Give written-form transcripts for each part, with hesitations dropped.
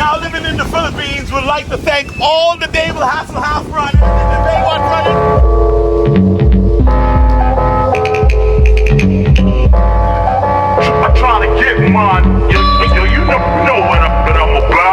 now living in the Philippines would like to thank all the David Hasselhoff runners and the Baywatch runners. I'm trying to get mine. Yo, you know what I'm about.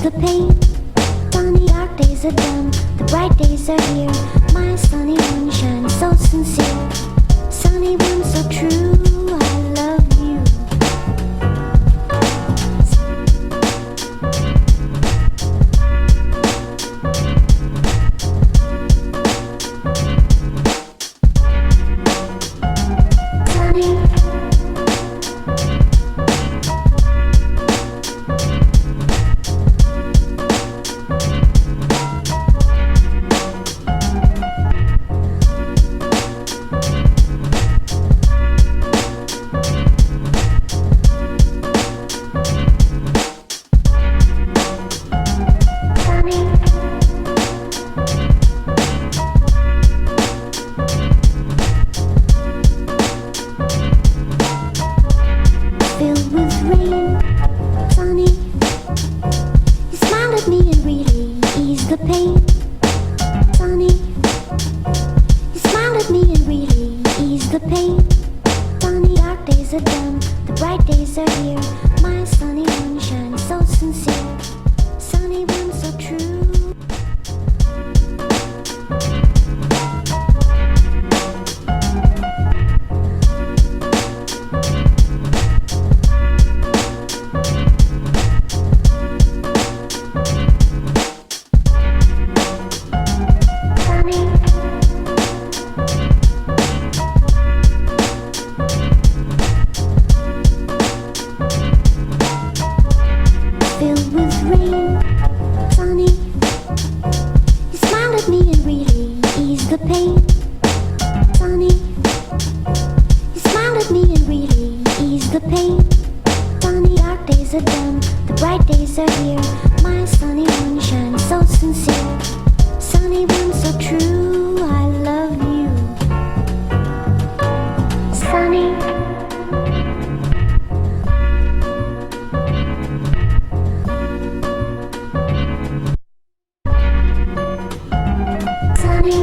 ease the pain. Sunny dark days are done, the bright days are here. My sunny one shines so sincere. Sunny one so true, I love you. Sunny. Filled with rain, sunny. You smiled at me and really eased the pain. Sunny. You smiled at me and really eased the pain. Sunny dark days are done, the bright days are here. My sunny one shines so sincere. Sunny one so true. Filled with rain, sunny. You smiled at me and really eased the pain. Sunny. You smiled at me and really eased the pain. Sunny dark days are done, the bright days are here. My sunny one shines so sincere. Sunny one so true, I love you. Sunny. Sunny.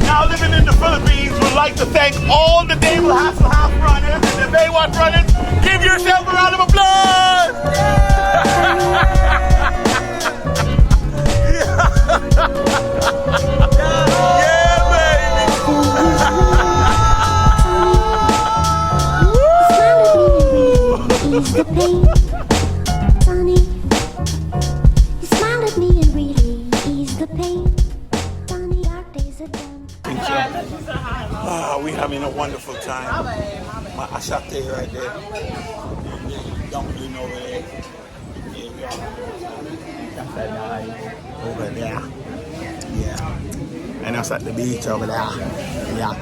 Now living in the Philippines, would like to thank all the Naval Hasselhoff runners and the Baywatch runners. Give yourself a round of applause! Yeah, baby! Ease the pain, sunny. You smiled at me and really eased the pain. Sunny dark days are done. We having a wonderful time. My Ashate right there. Don't you know where? Over there. Yeah. And that's at the beach over there. Yeah.